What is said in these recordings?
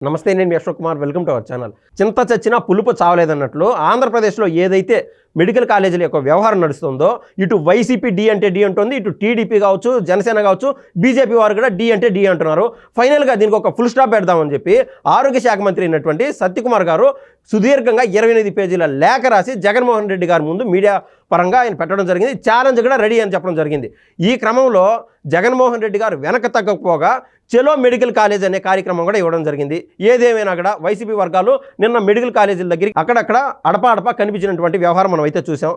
నమస్తే, నేను మీ Ashok Kumar. Welcome to our channel. చింత చచ్చినా పులుపు చావలేదన్నట్లు ఆంధ్రప్రదేశ్లో ఏదైతే మెడికల్ కాలేజీల యొక్క వ్యవహారం నడుస్తుందో, ఇటు వైసీపీ డి అంటే డి అంటుంది, ఇటు టీడీపీ కావచ్చు, జనసేన కావచ్చు, బీజేపీ వారు కూడా డి అంటే డి అంటున్నారు. ఫైనల్గా దీనికి ఒక ఫుల్ స్టాప్ పెడదామని చెప్పి ఆరోగ్య శాఖ మంత్రి అయినటువంటి సత్యకుమార్ గారు సుదీర్ఘంగా 28 పేజీల లేఖ రాసి జగన్మోహన్ రెడ్డి గారి ముందు మీడియా పరంగా ఆయన పెట్టడం జరిగింది. ఛాలెంజ్ కూడా రెడీ అని చెప్పడం జరిగింది. ఈ క్రమంలో జగన్మోహన్ రెడ్డి గారు వెనక తగ్గకపోగా చెలో మెడికల్ కాలేజ్ అనే కార్యక్రమం కూడా ఇవ్వడం జరిగింది. ఏదేమైనా కూడా వైసీపీ వర్గాలు నిన్న మెడికల్ కాలేజీల దగ్గర అక్కడక్కడ అడపా కనిపించినటువంటి వ్యవహారం మనం అయితే చూసాం.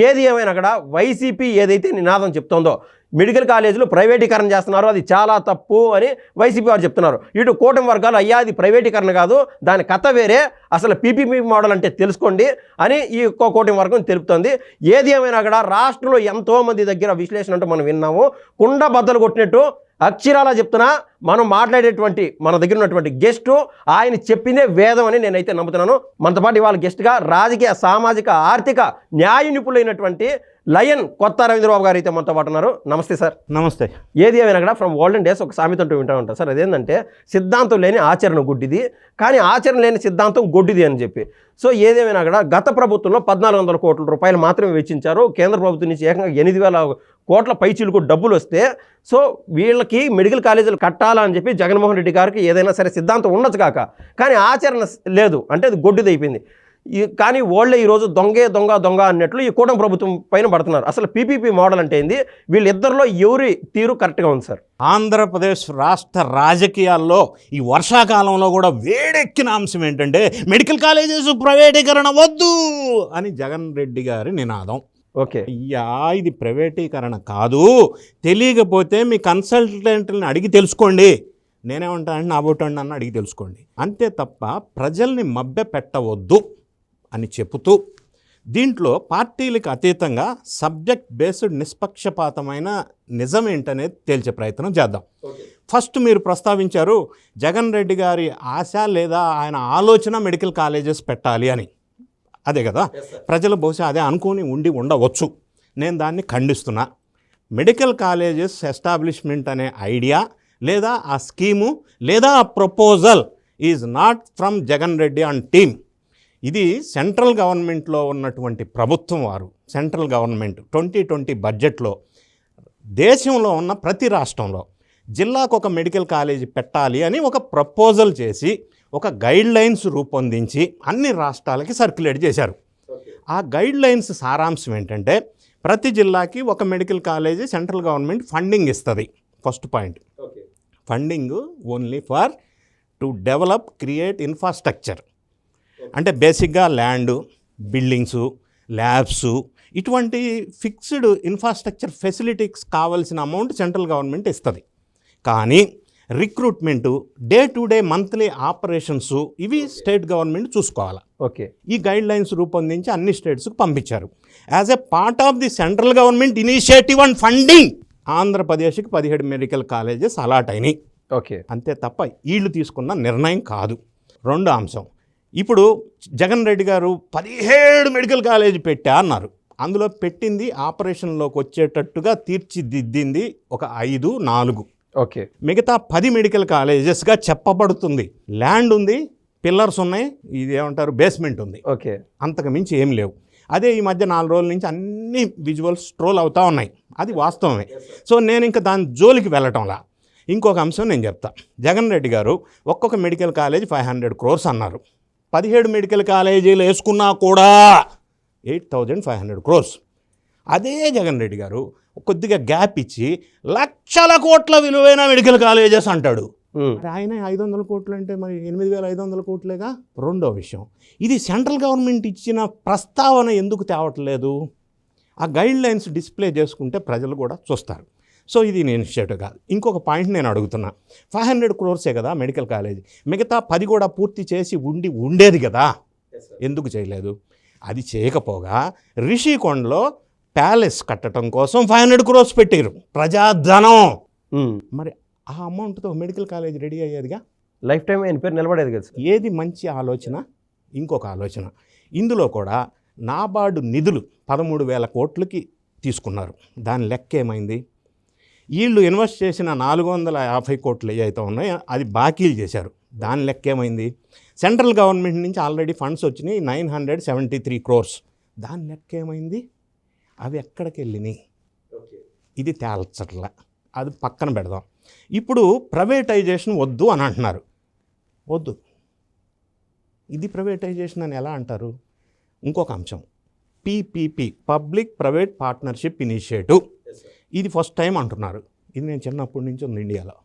ఏది ఏమైనా కూడా వైసీపీ ఏదైతే నినాదం చెప్తోందో మెడికల్ కాలేజీలు ప్రైవేటీకరణ చేస్తున్నారు, అది చాలా తప్పు అని వైసీపీ వారు చెప్తున్నారు. ఇటు కూటమి వర్గాలు అయ్యా అది ప్రైవేటీకరణ కాదు, దాని కథ వేరే, అసలు పీపీపీ మోడల్ అంటే తెలుసుకోండి అని ఈ కూటమి వర్గం తెలుపుతోంది. ఏది ఏమైనా కూడా రాష్ట్రంలో ఎంతోమంది దగ్గర విశ్లేషణ అంటూ మనం విన్నాము. కుండ బద్దలు కొట్టినట్టు అక్షరాలా చెప్తున్నా, మనం మాట్లాడేటువంటి మన దగ్గర ఉన్నటువంటి గెస్టు ఆయన చెప్పిందే వేదం అని నేనైతే నమ్ముతున్నాను. మనతో పాటు ఇవాళ గెస్ట్గా రాజకీయ, సామాజిక, ఆర్థిక న్యాయ నిపుణులైనటువంటి లయన్ కొత్త రవీంద్రబాబు గారు అయితే మనతో పాటు ఉన్నారు. నమస్తే సార్. నమస్తే. ఏది ఏమైనా కూడా ఫ్రమ్ ఓల్డెన్ డేస్ ఒక సామెత అంటూ వింటూ ఉంటారు సార్. అదేంటంటే సిద్ధాంతం లేని ఆచరణ గుడ్డిది, కానీ ఆచరణ లేని సిద్ధాంతం గొడ్డిది అని చెప్పి. సో ఏదేమైనా కూడా గత ప్రభుత్వంలో 1400 కోట్ల రూపాయలు మాత్రమే వెచ్చించారు. కేంద్ర ప్రభుత్వం నుంచి ఏకంగా 8000 కోట్ల పైచీలకు డబ్బులు వస్తే, సో వీళ్ళకి మెడికల్ కాలేజీలు కట్టాలని చెప్పి జగన్మోహన్ రెడ్డి గారికి ఏదైనా సరే సిద్ధాంతం ఉండొచ్చు కాక, కానీ ఆచరణ లేదు, అంటే అది గొడ్డిదైపోయింది. కానీ వాళ్ళే ఈరోజు దొంగ అన్నట్లు ఈ కూటమి ప్రభుత్వం పైన పడుతున్నారు. అసలు పీపీపీ మోడల్ అంటే ఏంది, వీళ్ళిద్దరిలో ఎవరి తీరు కరెక్ట్గా ఉంది సార్? ఆంధ్రప్రదేశ్ రాష్ట్ర రాజకీయాల్లో ఈ వర్షాకాలంలో కూడా వేడెక్కిన అంశం ఏంటంటే మెడికల్ కాలేజెస్ ప్రైవేటీకరణ వద్దు అని జగన్ రెడ్డి గారి నినాదం. ఓకే, అయ్యా ఇది ప్రైవేటీకరణ కాదు, తెలియకపోతే మీ కన్సల్టెంట్ని అడిగి తెలుసుకోండి, నేనేమంటానంటే నా బొట్టండి అన్న అడిగి తెలుసుకోండి, అంతే తప్ప ప్రజల్ని మభ్య పెట్టవద్దు అని చెబుతూ దీంట్లో పార్టీలకు అతీతంగా సబ్జెక్ట్ బేస్డ్ నిష్పక్షపాతమైన నిజం ఏంటనేది తేల్చే ప్రయత్నం చేద్దాం. ఫస్ట్ మీరు ప్రస్తావించారు జగన్ రెడ్డి గారి ఆశ లేదా ఆయన ఆలోచన మెడికల్ కాలేజెస్ పెట్టాలి అని. అదే కదా, ప్రజలు బహుశా అదే అనుకుని ఉండవచ్చు. నేను దాన్ని ఖండిస్తున్నా. మెడికల్ కాలేజెస్ ఎస్టాబ్లిష్మెంట్ అనే ఐడియా లేదా ఆ స్కీము లేదా ఆ proposal is not from Jagan Reddy and team. ఇది సెంట్రల్ గవర్నమెంట్లో ఉన్నటువంటి ప్రభుత్వం వారు, సెంట్రల్ గవర్నమెంట్ 2020 బడ్జెట్లో దేశంలో ఉన్న ప్రతి రాష్ట్రంలో జిల్లాకు ఒక మెడికల్ కాలేజీ పెట్టాలి అని ఒక ప్రపోజల్ చేసి ఒక గైడ్ లైన్స్ రూపొందించి అన్ని రాష్ట్రాలకి సర్క్యులేట్ చేశారు. ఆ గైడ్ లైన్స్ సారాంశం ఏంటంటే ప్రతి జిల్లాకి ఒక medical college central government funding ఇస్తుంది. First point, funding only for to develop create infrastructure, అంటే బేసిక్గా ల్యాండ్, బిల్డింగ్సు, ల్యాబ్స్, ఇటువంటి ఫిక్స్డ్ ఇన్ఫ్రాస్ట్రక్చర్ ఫెసిలిటీస్ కావాల్సిన అమౌంట్ సెంట్రల్ గవర్నమెంట్ ఇస్తుంది. కానీ recruitment, day to day monthly operations ఇవి స్టేట్ గవర్నమెంట్ చూసుకోవాలి. Okay, ఈ గైడ్ లైన్స్ రూపొందించి అన్ని స్టేట్స్కి పంపించారు. As a part of the central government initiative and funding ఆంధ్రప్రదేశ్కి 17 మెడికల్ కాలేజెస్ అలాట్ అయినాయి. ఓకే, అంతే తప్ప వీళ్ళు తీసుకున్న నిర్ణయం కాదు. రెండో అంశం, ఇప్పుడు జగన్ రెడ్డి గారు 17 మెడికల్ కాలేజీ పెట్టా అన్నారు. అందులో పెట్టింది ఆపరేషన్లోకి వచ్చేటట్టుగా తీర్చిదిద్దింది ఒక 5-4. ఓకే, మిగతా 10 మెడికల్ కాలేజెస్గా చెప్పబడుతుంది. ల్యాండ్ ఉంది, పిల్లర్స్ ఉన్నాయి, ఇది ఏమంటారు బేస్మెంట్ ఉంది. ఓకే, అంతకు మించి ఏం లేవు. అదే ఈ మధ్య 4 రోజుల నుంచి అన్ని విజువల్స్ ట్రోల్ అవుతూ ఉన్నాయి, అది వాస్తవమే. సో నేను ఇంకా దాని జోలికి వెళ్ళటంలా. ఇంకొక అంశం నేను చెప్తా. జగన్ రెడ్డి గారు ఒక్కొక్క మెడికల్ కాలేజ్ 500 crores అన్నారు. 17 మెడికల్ కాలేజీలు వేసుకున్నా కూడా 8,500 crores. అదే జగన్ రెడ్డి గారు కొద్దిగా గ్యాప్ ఇచ్చి 1,00,000 కోట్ల విలువైన మెడికల్ కాలేజెస్ అంటాడు. ఆయన 500 కోట్లు అంటే మరి 8,500 కోట్లేగా. రెండో విషయం, ఇది సెంట్రల్ గవర్నమెంట్ ఇచ్చిన ప్రస్తావన ఎందుకు తేవట్లేదు? ఆ గైడ్ లైన్స్ డిస్ప్లే చేసుకుంటే ప్రజలు కూడా చూస్తారు. సో ఇది నేను ఇనిషియేటివ్ కాదు. ఇంకొక పాయింట్ నేను అడుగుతున్నా, 500 crores కదా మెడికల్ కాలేజీ, మిగతా 10 కూడా పూర్తి చేసి ఉండేది కదా, ఎందుకు చేయలేదు? అది చేయకపోగా రిషికొండలో ప్యాలెస్ కట్టడం కోసం 500 crores పెట్టారు, ప్రజాధనం. మరి ఆ అమౌంట్తో మెడికల్ కాలేజ్ రెడీ అయ్యేదిగా, లైఫ్ టైం ఆయన పేరు నిలబడేది కదా. ఏది మంచి ఆలోచన? ఇంకొక ఆలోచన, ఇందులో కూడా నాబార్డు నిధులు 13,000 కోట్లకి తీసుకున్నారు. దాని లెక్క ఏమైంది? వీళ్ళు ఇన్వెస్ట్ చేసిన 450 కోట్లు ఏవైతే ఉన్నాయో అది బాకీలు చేశారు. దాని లెక్క ఏమైంది? సెంట్రల్ గవర్నమెంట్ నుంచి ఆల్రెడీ ఫండ్స్ వచ్చినాయి 973 crores. దాని లెక్క ఏమైంది? అవి ఎక్కడికి వెళ్ళినాయి? ఇది తేల్చట్ల, అది పక్కన పెడదాం. ఇప్పుడు ప్రైవేటైజేషన్ వద్దు అని అంటున్నారు. వద్దు, ఇది ప్రైవేటైజేషన్ అని ఎలా అంటారు? ఇంకొక అంశం, PPP, public private partnership initiative. ఇది ఫస్ట్ టైం అంటున్నారు. ఇది నేను చిన్నప్పటి నుంచి ఉంది ఇండియాలో.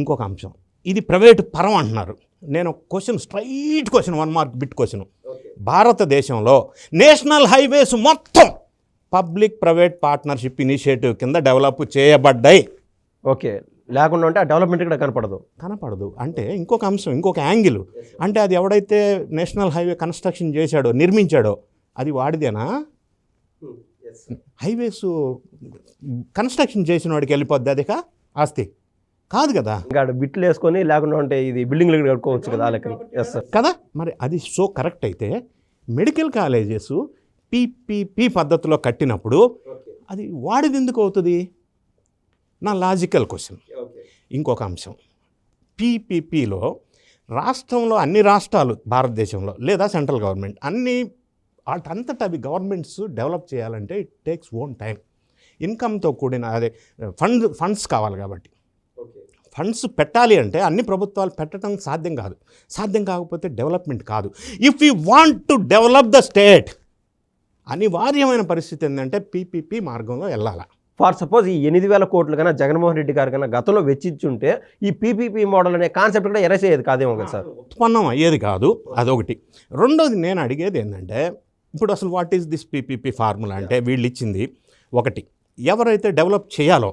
ఇంకొక అంశం, ఇది ప్రైవేట్ పరం అంటున్నారు. నేను question, straight question, 1 mark bit question. భారతదేశంలో నేషనల్ హైవేస్ మొత్తం పబ్లిక్ ప్రైవేట్ పార్ట్నర్షిప్ ఇనిషియేటివ్ కింద డెవలప్ చేయబడ్డాయి. ఓకే, లేకుండా ఉంటే ఆ డెవలప్మెంట్ కూడా కనపడదు. అంటే ఇంకొక అంశం, ఇంకొక యాంగిల్, అంటే అది ఎవడైతే నేషనల్ హైవే కన్స్ట్రక్షన్ చేశాడో, నిర్మించాడో, అది వాడిదేనా? హైవేస్ కన్స్ట్రక్షన్ చేసిన వాడికి వెళ్ళిపోద్ది అది ఆస్తి కాదు కదా. ఇంకా బిట్లు వేసుకొని లేకుండా ఉంటే ఇది బిల్డింగ్లు కట్టుకోవచ్చు కదా కదా. మరి అది సో కరెక్ట్ అయితే మెడికల్ కాలేజెస్ పీపీపీ పద్ధతిలో కట్టినప్పుడు అది వాడిది ఎందుకు అవుతుంది? నా లాజికల్ క్వశ్చన్. ఇంకొక అంశం, పీపీపీలో రాష్ట్రంలో అన్ని రాష్ట్రాలు భారతదేశంలో లేదా సెంట్రల్ గవర్నమెంట్ అన్ని వాటంతటా అవి గవర్నమెంట్స్ డెవలప్ చేయాలంటే ఇట్ టేక్స్ ఓన్ టైం. ఇన్కమ్తో కూడిన అదే ఫండ్స్ కావాలి. కాబట్టి ఫండ్స్ పెట్టాలి అంటే అన్ని ప్రభుత్వాలు పెట్టడం సాధ్యం కాదు. సాధ్యం కాకపోతే డెవలప్మెంట్ కాదు. If you want to develop the state, అనివార్యమైన పరిస్థితి ఏంటంటే పీపీపీ మార్గంలో వెళ్ళాలి. ఫర్ సపోజ్ ఈ 8,000 కోట్లు కన్నా జగన్మోహన్ రెడ్డి గారు కన్నా గతంలో వెచ్చించుంటే ఈ పీపీపీ మోడల్ అనే కాన్సెప్ట్ కూడా ఎరేస్ అయ్యేది కాదేమో కదా సార్? ఉత్పన్నం అయ్యేది కాదు. అదొకటి. రెండోది నేను అడిగేది ఏంటంటే, ఇప్పుడు అసలు what is this PPP formula అంటే, వీళ్ళు ఇచ్చింది ఒకటి, ఎవరైతే డెవలప్ చేయాలో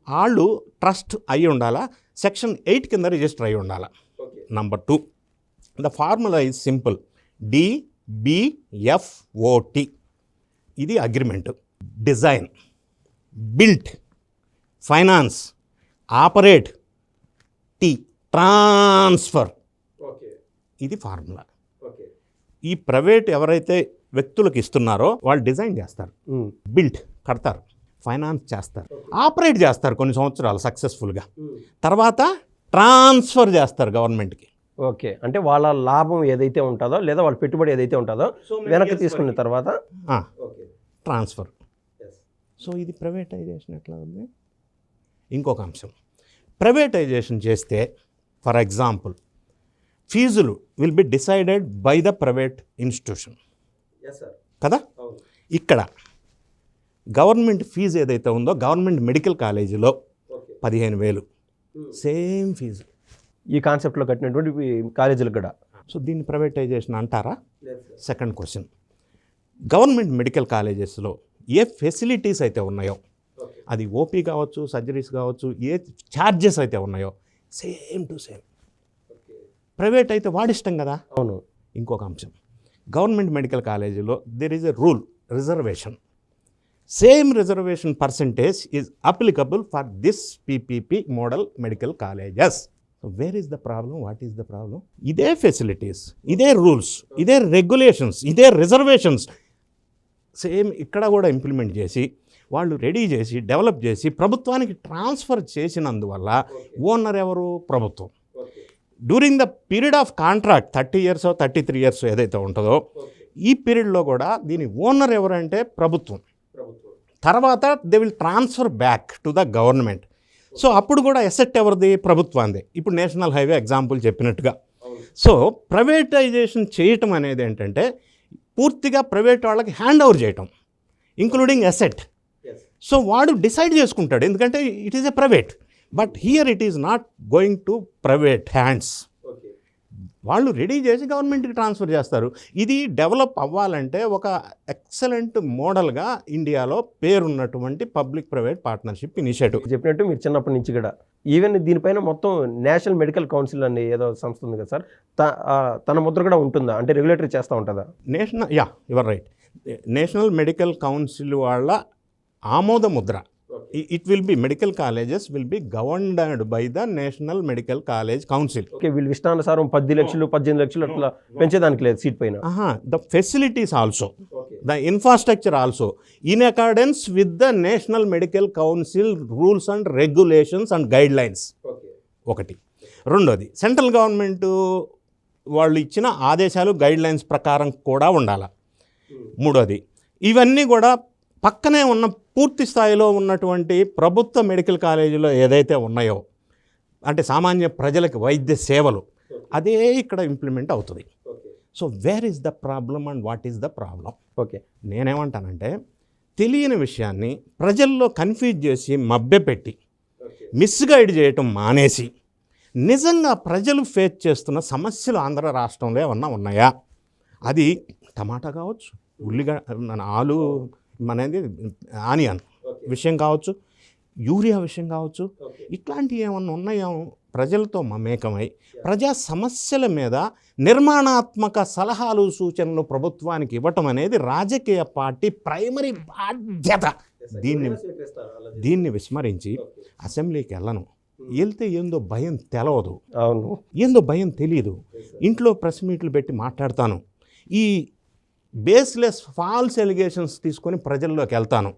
వాళ్ళు ట్రస్ట్ అయి ఉండాలా, సెక్షన్ 8 కింద రిజిస్టర్ అయి ఉండాలా. Number 2, the formula is simple, DBFOT. ఇది agreement. Design, built, finance, operate, transfer. ఇది ఫార్ములా. ఈ ప్రైవేట్ ఎవరైతే వ్యక్తులకు ఇస్తున్నారో వాళ్ళు డిజైన్ చేస్తారు, బిల్ట్ కడతారు, ఫైనాన్స్ చేస్తారు, ఆపరేట్ చేస్తారు కొన్ని సంవత్సరాలు సక్సెస్ఫుల్గా, తర్వాత ట్రాన్స్ఫర్ చేస్తారు గవర్నమెంట్కి. ఓకే, అంటే వాళ్ళ లాభం ఏదైతే ఉంటుందో లేదా వాళ్ళ పెట్టుబడి ఏదైతే ఉంటుందో వెనక్కి తీసుకున్న తర్వాత ట్రాన్స్ఫర్. సో ఇది ప్రైవేటైజేషన్ ఎట్లా ఉంది? ఇంకొక అంశం, ప్రైవేటైజేషన్ చేస్తే ఫర్ ఎగ్జాంపుల్ ఫీజులు will be decided by the private institution కదా. ఇక్కడ గవర్నమెంట్ ఫీజు ఏదైతే ఉందో గవర్నమెంట్ మెడికల్ కాలేజీలో 15,000 సేమ్ ఫీజు ఈ కాన్సెప్ట్లో కట్టినటువంటి కాలేజీలకు కూడా. సో దీన్ని ప్రైవేటైజేషన్ అంటారా? సెకండ్ క్వశ్చన్, గవర్నమెంట్ మెడికల్ కాలేజెస్లో ఏ ఫెసిలిటీస్ అయితే ఉన్నాయో, అది ఓపీ కావచ్చు, సర్జరీస్ కావచ్చు, ఏ ఛార్జెస్ అయితే ఉన్నాయో సేమ్ టు సేమ్. ప్రైవేట్ అయితే వాడిష్టం కదా. అవును. ఇంకొక అంశం, గవర్నమెంట్ మెడికల్ కాలేజీలో there is a rule, reservation. Same reservation percentage is applicable for this PPP model medical colleges. Where is the problem? What is the problem? ఇదే facilities, ఇదే rules, ఇదే regulations, ఇదే రిజర్వేషన్స్ సేమ్ ఇక్కడ కూడా implement చేసి వాళ్ళు ready చేసి develop చేసి ప్రభుత్వానికి ట్రాన్స్ఫర్ చేసినందువల్ల ఓనర్ ఎవరు? ప్రభుత్వం. During the period of contract 30 years 33 years ఏదైతే ఉంటుందో ఈ పీరియడ్లో కూడా దీని ఓనర్ ఎవరంటే ప్రభుత్వం. తర్వాత they will transfer back to the government. So అప్పుడు కూడా ఎసెట్ ఎవరిది? ప్రభుత్వాందే. ఇప్పుడు నేషనల్ హైవే ఎగ్జాంపుల్ చెప్పినట్టుగా. సో ప్రైవేటైజేషన్ చేయటం అనేది ఏంటంటే పూర్తిగా ప్రైవేట్ వాళ్ళకి హ్యాండ్ ఓవర్ చేయటం, ఇంక్లూడింగ్ ఎసెట్. సో వాడు డిసైడ్ చేసుకుంటాడు, ఎందుకంటే it is a private. But here it is not going to private hands. వాళ్ళు రెడీ చేసి గవర్నమెంట్కి ట్రాన్స్ఫర్ చేస్తారు. ఇది డెవలప్ అవ్వాలంటే ఒక ఎక్సలెంట్ మోడల్గా ఇండియాలో పేరున్నటువంటి పబ్లిక్ ప్రైవేట్ పార్ట్నర్షిప్ ఇనిషియేటివ్. చెప్పినట్టు మీరు చిన్నప్పటి నుంచి కూడా ఈవెన్ దీనిపైన మొత్తం నేషనల్ మెడికల్ కౌన్సిల్ అని ఏదో సంస్థ ఉంది కదా సార్, తన ముద్ర కూడా ఉంటుందా? అంటే రెగ్యులేటరీ చేస్తూ ఉంటుందా? Your right. National medical council వాళ్ళ ఆమోద Mudra. It will be medical colleges will be governed by the national medical college council. Okay, వీళ్ళు ఇష్టానుసారం 10 లక్షలు 18 లక్షలు అట్లా పెంచేదానికి లేదు సీట్ పైన. The facilities also, the infrastructure also in accordance with the national medical council rules and regulations and guide lines. ఒకటి. రెండోది సెంట్రల్ గవర్నమెంటు వాళ్ళు ఇచ్చిన ఆదేశాలు గైడ్లైన్స్ ప్రకారం కూడా ఉండాలి. మూడోది ఇవన్నీ కూడా పక్కనే ఉన్న పూర్తి స్థాయిలో ఉన్నటువంటి ప్రభుత్వ మెడికల్ కాలేజీలో ఏదైతే ఉన్నాయో అంటే సామాన్య ప్రజలకు వైద్య సేవలు అదే ఇక్కడ ఇంప్లిమెంట్ అవుతుంది. So where is the problem and what is the problem? Okay, నేనేమంటానంటే తెలియని విషయాన్ని ప్రజల్లో కన్ఫ్యూజ్ చేసి మభ్యపెట్టి మిస్గైడ్ చేయటం మానేసి నిజంగా ప్రజలు ఫేస్ చేస్తున్న సమస్యలు ఆంధ్ర రాష్ట్రంలో ఏమన్నా ఉన్నాయా? అది టమాటా కావచ్చు, ఉల్లిగడ్డ, ఆలు అనేది ఆనియన్ విషయం కావచ్చు, యూరియా విషయం కావచ్చు, ఇట్లాంటివి ఏమన్నా ఉన్నాయో ప్రజలతో మమేకమై ప్రజా సమస్యల మీద నిర్మాణాత్మక సలహాలు సూచనలు ప్రభుత్వానికి ఇవ్వటం అనేది రాజకీయ పార్టీ ప్రైమరీ బాధ్యత. దీన్ని విస్మరించి అసెంబ్లీకి వెళ్తే ఏందో భయం తెలవదు, అవును, ఏందో భయం తెలియదు. ఇంట్లో ప్రెస్ మీట్లు పెట్టి మాట్లాడతాను, ఈ బేస్లెస్ ఫాల్స్ ఎలిగేషన్స్ తీసుకొని ప్రజల్లోకి వెళ్తాను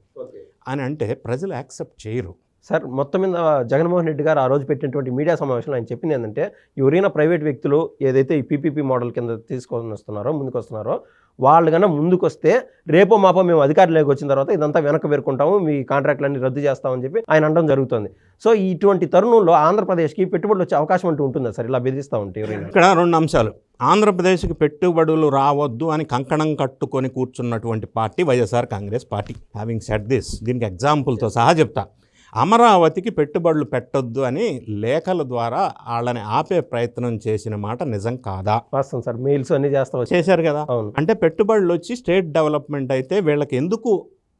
అని అంటే ప్రజలు యాక్సెప్ట్ చేయరు. సార్, మొత్తం మీద జగన్మోహన్ రెడ్డి గారు ఆ రోజు పెట్టినటువంటి మీడియా సమావేశంలో ఆయన చెప్పింది ఏంటంటే ఎవరైనా ప్రైవేట్ వ్యక్తులు ఏదైతే ఈ పీపీపీ మోడల్ కింద తీసుకొని వస్తున్నారో ముందుకు వస్తున్నారో వాళ్ళు కన్నా ముందుకు వస్తే రేపో మాపో మేము అధికారులకు వచ్చిన తర్వాత ఇదంతా వెనక్కి వేరుకుంటాము, మీ కాంట్రాక్ట్లన్నీ రద్దు చేస్తామని చెప్పి ఆయన అనడం జరుగుతుంది. సో ఇటువంటి తరుణంలో ఆంధ్రప్రదేశ్కి పెట్టుబడులు వచ్చే అవకాశం అంటూ ఉంటుందా సార్ ఇలా బెదిరిస్తూ ఉంటే ఎవరైనా? ఇక్కడ రెండు అంశాలు. ఆంధ్రప్రదేశ్కి పెట్టుబడులు రావద్దు అని కంకణం కట్టుకొని కూర్చున్నటువంటి party YSR Congress party. Having said this, దీనికి ఎగ్జాంపుల్తో సహా చెప్తా. అమరావతికి పెట్టుబడులు పెట్టొద్దు అని లేఖల ద్వారా వాళ్ళని ఆపే ప్రయత్నం చేసిన మాట నిజం కాదా? వాస్తవం సార్, మెయిల్స్ అన్ని చేశారు కదా. అవును. అంటే పెట్టుబడులు వచ్చి స్టేట్ డెవలప్మెంట్ అయితే వీళ్ళకి ఎందుకు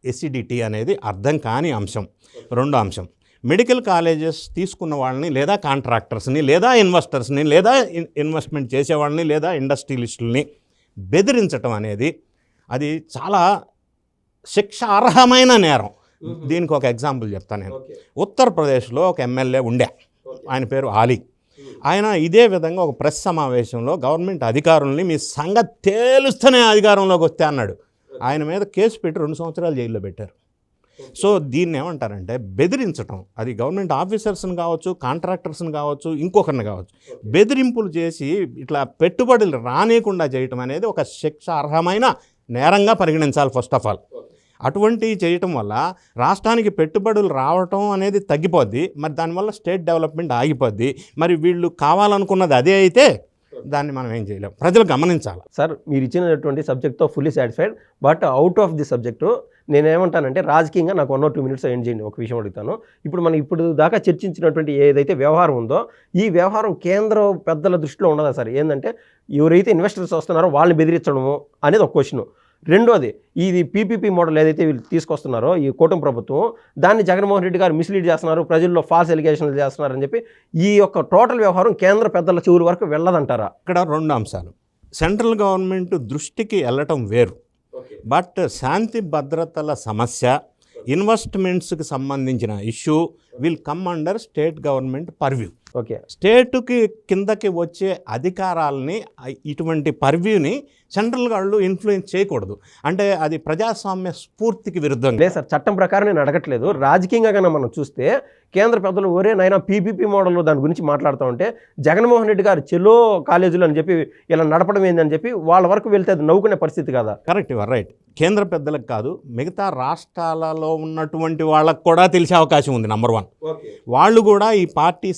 ఎస్సిడిటీ అనేది అర్థం కాని అంశం. రెండో అంశం, మెడికల్ కాలేజెస్ తీసుకున్న వాళ్ళని లేదా కాంట్రాక్టర్స్ని లేదా ఇన్వెస్టర్స్ని లేదా ఇన్వెస్ట్మెంట్ చేసేవాళ్ళని లేదా ఇండస్ట్రియలిస్టులని బెదిరించటం అనేది అది చాలా శిక్షార్హమైన నేరం. దీనికి ఒక ఎగ్జాంపుల్ చెప్తాను నేను. ఉత్తరప్రదేశ్లో ఒక ఎమ్మెల్యే ఉండే, ఆయన పేరు ఆలీ. ఆయన ఇదే విధంగా ఒక ప్రెస్ సమావేశంలో గవర్నమెంట్ అధికారుల్ని మీ సంగతి తేలుస్తూనే అధికారంలోకి వస్తే అన్నాడు. ఆయన మీద కేసు పెట్టి 2 సంవత్సరాలు జైల్లో పెట్టారు. సో దీన్ని ఏమంటారంటే బెదిరించటం. అది గవర్నమెంట్ ఆఫీసర్స్ని కావచ్చు, కాంట్రాక్టర్స్ని కావచ్చు, ఇంకొకరిని కావచ్చు, బెదిరింపులు చేసి ఇట్లా పెట్టుబడులు రానియకుండా చేయటం అనేది ఒక శిక్షార్హమైన నేరంగా పరిగణించాలి ఫస్ట్ ఆఫ్ ఆల్. అటువంటివి చేయటం వల్ల రాష్ట్రానికి పెట్టుబడులు రావటం అనేది తగ్గిపోద్ది. మరి దానివల్ల స్టేట్ డెవలప్మెంట్ ఆగిపోద్ది. మరి వీళ్ళు కావాలనుకున్నది అదే అయితే దాన్ని మనం ఏం చేయలేం, ప్రజలు గమనించాలి. సార్, మీరు ఇచ్చినటువంటి సబ్జెక్ట్తో fully satisfied. But out of the subject నేనేమంటానంటే రాజకీయంగా నాకు 1 or 2 minutes ఎండ్ చేయండి. ఒక విషయం అడుగుతాను. ఇప్పుడు దాకా చర్చించినటువంటి ఏదైతే వ్యవహారం ఉందో ఈ వ్యవహారం కేంద్ర పెద్దల దృష్టిలో ఉండదా సార్? ఏంటంటే ఎవరైతే ఇన్వెస్టర్స్ వస్తున్నారో వాళ్ళని బెదిరించడము అనేది ఒక క్వశ్చన్. రెండోది, ఇది పీపీపీ మోడల్ ఏదైతే వీళ్ళు తీసుకొస్తున్నారో ఈ కూటమి ప్రభుత్వం, దాన్ని జగన్మోహన్ రెడ్డి గారు మిస్లీడ్ చేస్తున్నారు, ప్రజల్లో ఫాల్స్ ఎలిగేషన్లు చేస్తున్నారని చెప్పి ఈ యొక్క టోటల్ వ్యవహారం కేంద్ర పెద్దల చెవుల వరకు వెళ్ళదంటారా? ఇక్కడ 2 అంశాలు. సెంట్రల్ గవర్నమెంట్ దృష్టికి వెళ్ళటం వేరు, బట్ శాంతి భద్రతల సమస్య, ఇన్వెస్ట్మెంట్స్కి సంబంధించిన issue will come under state government purview. Okay, స్టేటుకి కిందకి వచ్చే అధికారాలని ఇటువంటి పర్వ్యూని సెంట్రల్ వాళ్ళు ఇన్ఫ్లుయెన్స్ చేయకూడదు. అంటే అది ప్రజాస్వామ్య స్ఫూర్తికి విరుద్ధంగా. లేదు సార్, చట్టం ప్రకారం నేను అడగట్లేదు. రాజకీయంగా కన్నా మనం చూస్తే కేంద్ర పెద్దలు ఒరే నైనా పీపీపీ మోడల్లో దాని గురించి మాట్లాడుతూ ఉంటే జగన్మోహన్ రెడ్డి గారు చెలో కాలేజీలు అని చెప్పి ఇలా నడపడం ఏందని చెప్పి వాళ్ళ వరకు వెళ్తే అది నవ్వుకునే పరిస్థితి కదా? Correct, your right. కేంద్ర పెద్దలకు కాదు, మిగతా రాష్ట్రాలలో ఉన్నటువంటి వాళ్ళకు కూడా తెలిసే అవకాశం ఉంది. నంబర్ 1, వాళ్ళు కూడా ఈ పార్టీ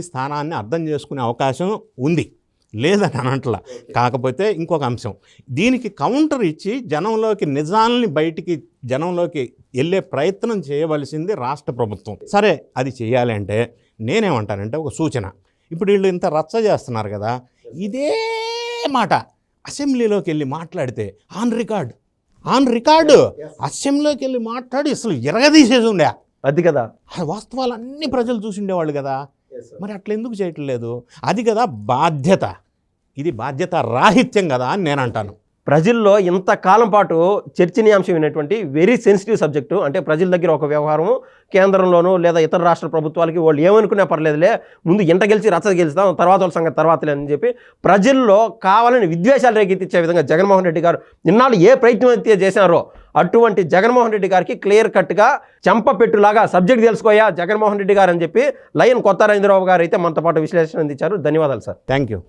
స్థానాన్ని అర్థం చేసుకునే అవకాశం ఉంది, లేదని అనట్లా. కాకపోతే ఇంకొక అంశం, దీనికి కౌంటర్ ఇచ్చి జనంలోకి నిజాలని బయటికి జనంలోకి వెళ్ళే ప్రయత్నం చేయవలసింది రాష్ట్ర ప్రభుత్వం. సరే, అది చేయాలి అంటే నేనేమంటానంటే ఒక సూచన. ఇప్పుడు వీళ్ళు ఇంత రచ్చ చేస్తున్నారు కదా, ఇదే మాట అసెంబ్లీలోకి వెళ్ళి మాట్లాడితే ఆన్ రికార్డు అసెంబ్లీలోకి వెళ్ళి మాట్లాడి అసలు ఎరగదీసేసి ఉండే అది కదా. ఆ వాస్తవాలు అన్ని ప్రజలు చూసి ఉండేవాళ్ళు కదా. మరి అట్లా ఎందుకు చేయట్లేదు? అది కదా బాధ్యత. ఇది బాధ్యత రాహిత్యం కదా అని నేను అంటాను. ప్రజల్లో ఇంతకాలం పాటు చర్చనీయాంశమైనటువంటి వెరీ సెన్సిటివ్ సబ్జెక్టు, అంటే ప్రజల దగ్గర ఒక వ్యవహారము, కేంద్రంలోనూ లేదా ఇతర రాష్ట్ర ప్రభుత్వాలకి వాళ్ళు ఏమనుకునే పర్లేదులే, ముందు ఇంట గెలిచి రచ్చ గెలుస్తాం, తర్వాత వాళ్ళ సంగతి తర్వాతలే అని చెప్పి ప్రజల్లో కావాలని విద్వేషాలు రేకెత్తించే విధంగా జగన్మోహన్ రెడ్డి గారు ఇన్నాళ్ళు ఏ ప్రయత్నం అయితే చేశారో అటువంటి జగన్మోహన్ రెడ్డి గారికి క్లియర్ కట్గా చెంపపెట్టులాగా సబ్జెక్ట్ తెలుసుకోయా జగన్మోహన్ రెడ్డి గారు అని చెప్పి లయన్ కొత్త రవీంద్రబాబు గారు అయితే మనతో పాటు విశ్లేషణ అందించారు. ధన్యవాదాలు సార్. Thank you.